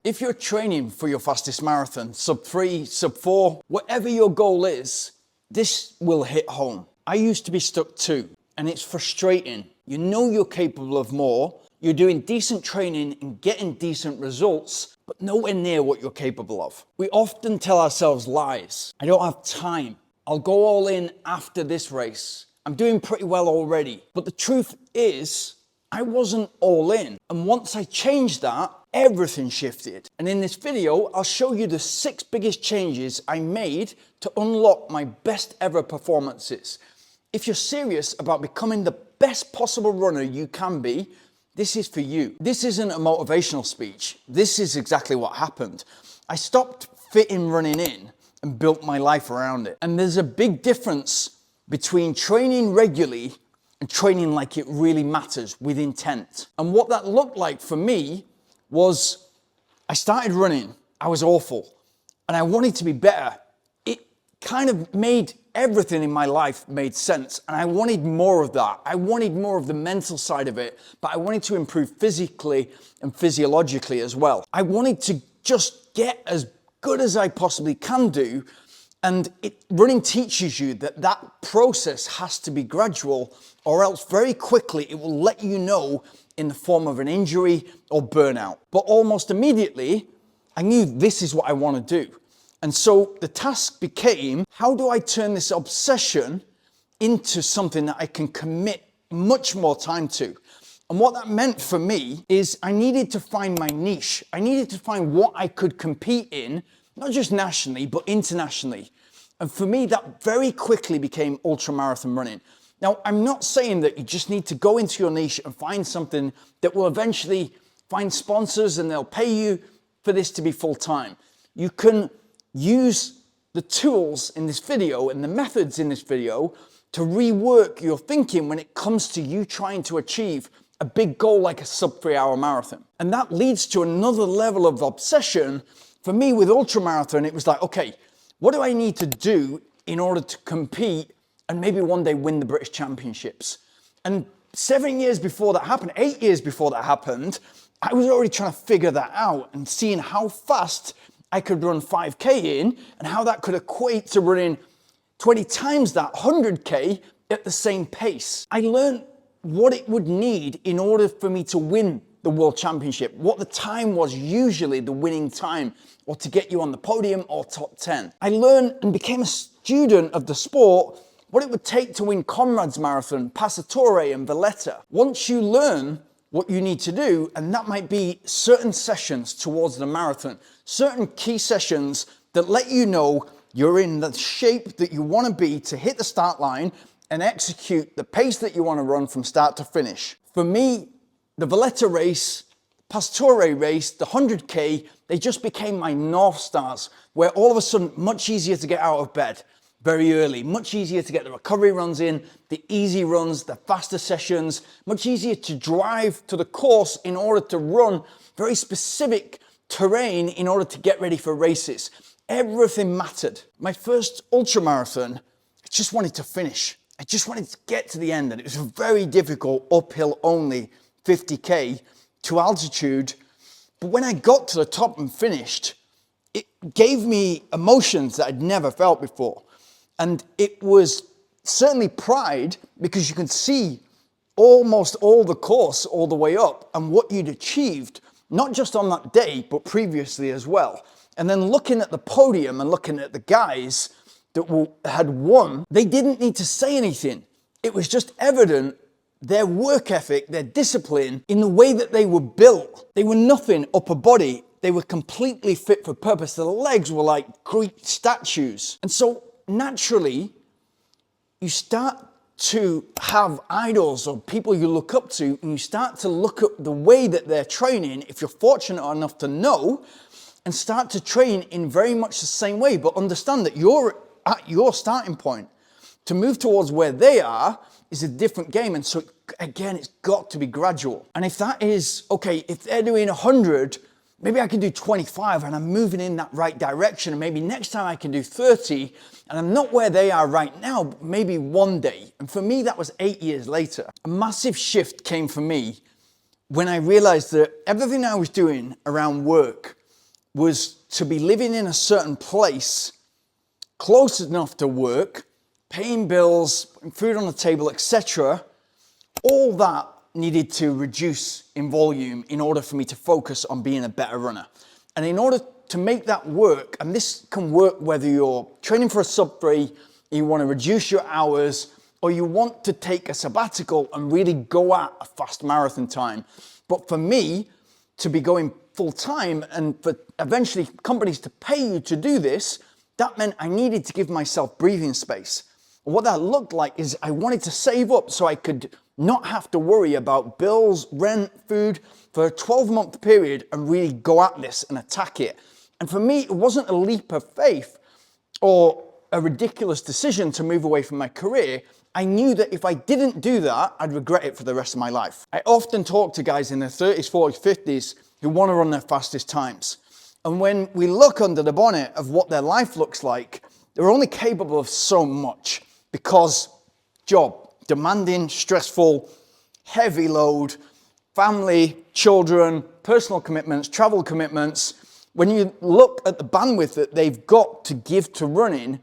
If you're training for your fastest marathon, sub 3, sub 4, whatever your goal is, this will hit home. I used to be stuck too, and it's frustrating. You know you're capable of more, you're doing decent training and getting decent results, but nowhere near what you're capable of. We often tell ourselves lies. I don't have time. I'll go all in after this race. I'm doing pretty well already. But the truth is, I wasn't all in. And once I changed that, everything shifted. And in this video, I'll show you the 6 biggest changes I made to unlock my best ever performances. If you're serious about becoming the best possible runner you can be, this is for you. This isn't a motivational speech. This is exactly what happened. I stopped fitting running in and built my life around it. And there's a big difference between training regularly and training like it really matters with intent. And what that looked like for me was I started running. I was awful and I wanted to be better. It kind of made everything in my life made sense, and I wanted more of that. I wanted more of the mental side of it, but I wanted to improve physically and physiologically as well. I wanted to just get as good as I possibly can do, and running teaches you that process has to be gradual, or else very quickly it will let you know in the form of an injury or burnout. But almost immediately, I knew this is what I want to do. And so the task became, how do I turn this obsession into something that I can commit much more time to? And what that meant for me is I needed to find my niche. I needed to find what I could compete in, not just nationally, but internationally. And for me, that very quickly became ultramarathon running. Now, I'm not saying that you just need to go into your niche and find something that will eventually find sponsors and they'll pay you for this to be full-time. You can use the tools in this video and the methods in this video to rework your thinking when it comes to you trying to achieve a big goal like a sub 3 hour marathon. And that leads to another level of obsession. For me with ultramarathon, it was like, okay, what do I need to do in order to compete and maybe one day win the British Championships? And 7 years before that happened, 8 years before that happened, I was already trying to figure that out and seeing how fast I could run 5K in and how that could equate to running 20 times that 100K at the same pace. I learned what it would need in order for me to win the World Championship, what the time was usually the winning time, or to get you on the podium or top 10. I learned and became a student of the sport, what it would take to win Conrad's Marathon, Passatore and Valletta. Once you learn what you need to do, and that might be certain sessions towards the marathon, certain key sessions that let you know you're in the shape that you want to be to hit the start line and execute the pace that you want to run from start to finish. For me, the Valletta race, Passatore race, the 100K, they just became my North Stars, where all of a sudden, much easier to get out of bed very early, much easier to get the recovery runs in, the easy runs, the faster sessions, much easier to drive to the course in order to run very specific terrain in order to get ready for races. Everything mattered. My first ultramarathon, I just wanted to finish. I just wanted to get to the end, and it was a very difficult uphill only 50K to altitude. But when I got to the top and finished, it gave me emotions that I'd never felt before. And it was certainly pride, because you could see almost all the course all the way up and what you'd achieved, not just on that day, but previously as well. And then looking at the podium and looking at the guys that had won, they didn't need to say anything. It was just evident their work ethic, their discipline in the way that they were built. They were nothing upper body. They were completely fit for purpose. The legs were like Greek statues. And so naturally, you start to have idols or people you look up to, and you start to look at the way that they're training, if you're fortunate enough to know, and start to train in very much the same way, but understand that you're at your starting point. To move towards where they are is a different game. And so again, it's got to be gradual. And if that is, okay, if they're doing 100, maybe I can do 25 and I'm moving in that right direction. And maybe next time I can do 30 and I'm not where they are right now, but maybe one day. And for me, that was 8 years later. A massive shift came for me when I realized that everything I was doing around work was to be living in a certain place, close enough to work, paying bills, putting food on the table, etc. All that needed to reduce in volume in order for me to focus on being a better runner. And in order to make that work, and this can work whether you're training for a sub 3, you want to reduce your hours, or you want to take a sabbatical and really go at a fast marathon time. But for me, to be going full time and for eventually companies to pay you to do this, that meant I needed to give myself breathing space. And what that looked like is I wanted to save up so I could not have to worry about bills, rent, food for a 12-month period and really go at this and attack it. And for me, it wasn't a leap of faith or a ridiculous decision to move away from my career. I knew that if I didn't do that, I'd regret it for the rest of my life. I often talk to guys in their 30s, 40s, 50s who want to run their fastest times. And when we look under the bonnet of what their life looks like, they're only capable of so much because job, demanding, stressful, heavy load, family, children, personal commitments, travel commitments. When you look at the bandwidth that they've got to give to running,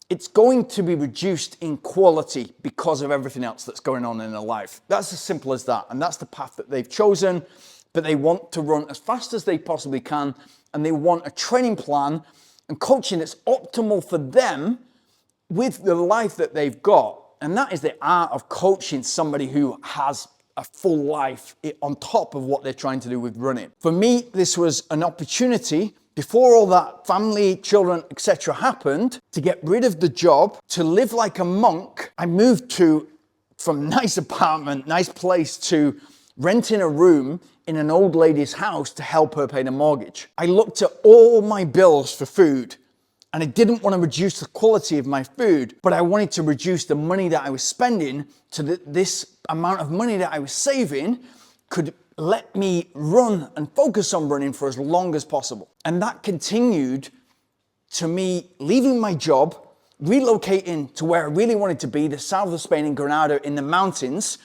it's going to be reduced in quality because of everything else that's going on in their life. That's as simple as that. And that's the path that they've chosen. But they want to run as fast as they possibly can. And they want a training plan and coaching that's optimal for them with the life that they've got. And that is the art of coaching somebody who has a full life on top of what they're trying to do with running. For me, this was an opportunity before all that family, children, etc. happened, to get rid of the job, to live like a monk. I moved from nice apartment, nice place, to renting a room in an old lady's house to help her pay the mortgage. I looked at all my bills for food, and I didn't want to reduce the quality of my food, but I wanted to reduce the money that I was spending so that this amount of money that I was saving could let me run and focus on running for as long as possible. And that continued to me leaving my job, relocating to where I really wanted to be, the south of Spain in Granada in the mountains,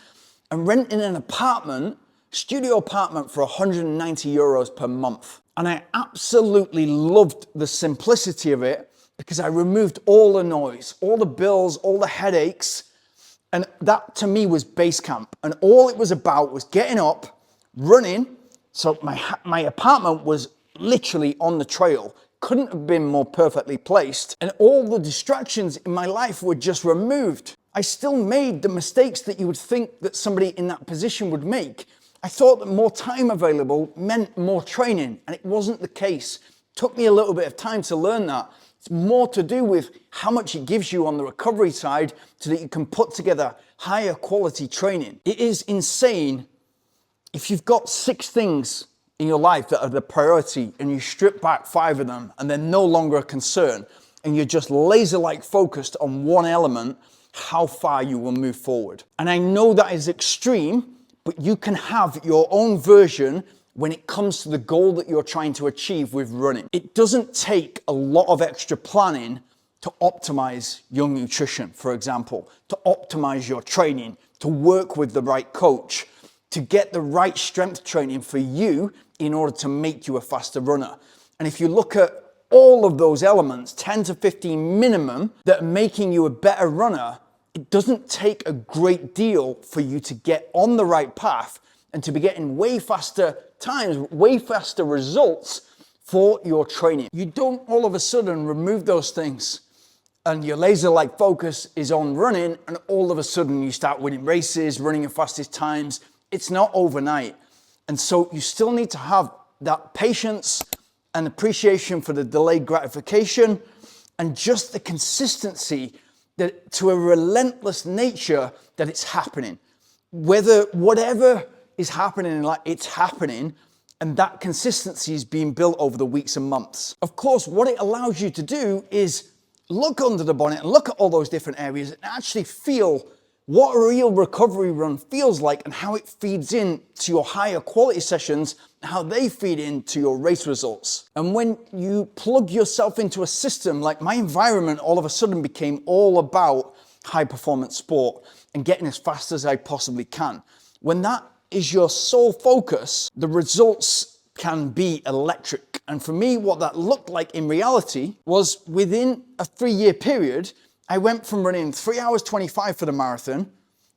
and renting an apartment, studio apartment for 190 euros per month. And I absolutely loved the simplicity of it because I removed all the noise, all the bills, all the headaches. And that to me was base camp. And all it was about was getting up, running. So my apartment was literally on the trail. Couldn't have been more perfectly placed. And all the distractions in my life were just removed. I still made the mistakes that you would think that somebody in that position would make. I thought that more time available meant more training, and it wasn't the case. It took me a little bit of time to learn that. It's more to do with how much it gives you on the recovery side so that you can put together higher quality training. It is insane if you've got 6 things in your life that are the priority and you strip back 5 of them and they're no longer a concern and you're just laser-like focused on one element, how far you will move forward. And I know that is extreme, but you can have your own version when it comes to the goal that you're trying to achieve with running. It doesn't take a lot of extra planning to optimize your nutrition, for example, to optimize your training, to work with the right coach, to get the right strength training for you in order to make you a faster runner. And if you look at all of those elements, 10 to 15 minimum, that are making you a better runner, it doesn't take a great deal for you to get on the right path and to be getting way faster times, way faster results for your training. You don't all of a sudden remove those things and your laser-like focus is on running and all of a sudden you start winning races, running your fastest times. It's not overnight. And so you still need to have that patience and appreciation for the delayed gratification and just the consistency that to a relentless nature that it's happening. Whatever is happening in life, it's happening, and that consistency is being built over the weeks and months. Of course, what it allows you to do is look under the bonnet and look at all those different areas and actually feel what a real recovery run feels like and how it feeds in to your higher quality sessions, how they feed into your race results. And when you plug yourself into a system, like my environment all of a sudden became all about high performance sport and getting as fast as I possibly can. When that is your sole focus, the results can be electric. And for me, what that looked like in reality was within a 3-year period, I went from running 3 hours 25 for the marathon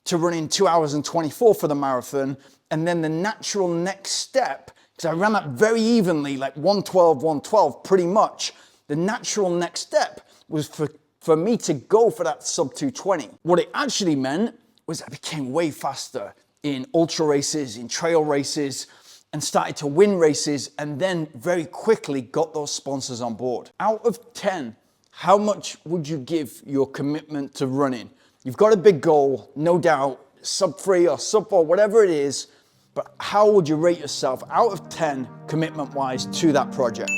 to running 2 hours and 24 for the marathon. And then the natural next step, because I ran that very evenly, like 112, 112, pretty much. The natural next step was for me to go for that sub 220. What it actually meant was I became way faster in ultra races, in trail races, and started to win races, and then very quickly got those sponsors on board. Out of 10, how much would you give your commitment to running? You've got a big goal, no doubt, sub 3 or sub 4, whatever it is, but how would you rate yourself out of 10 commitment-wise to that project?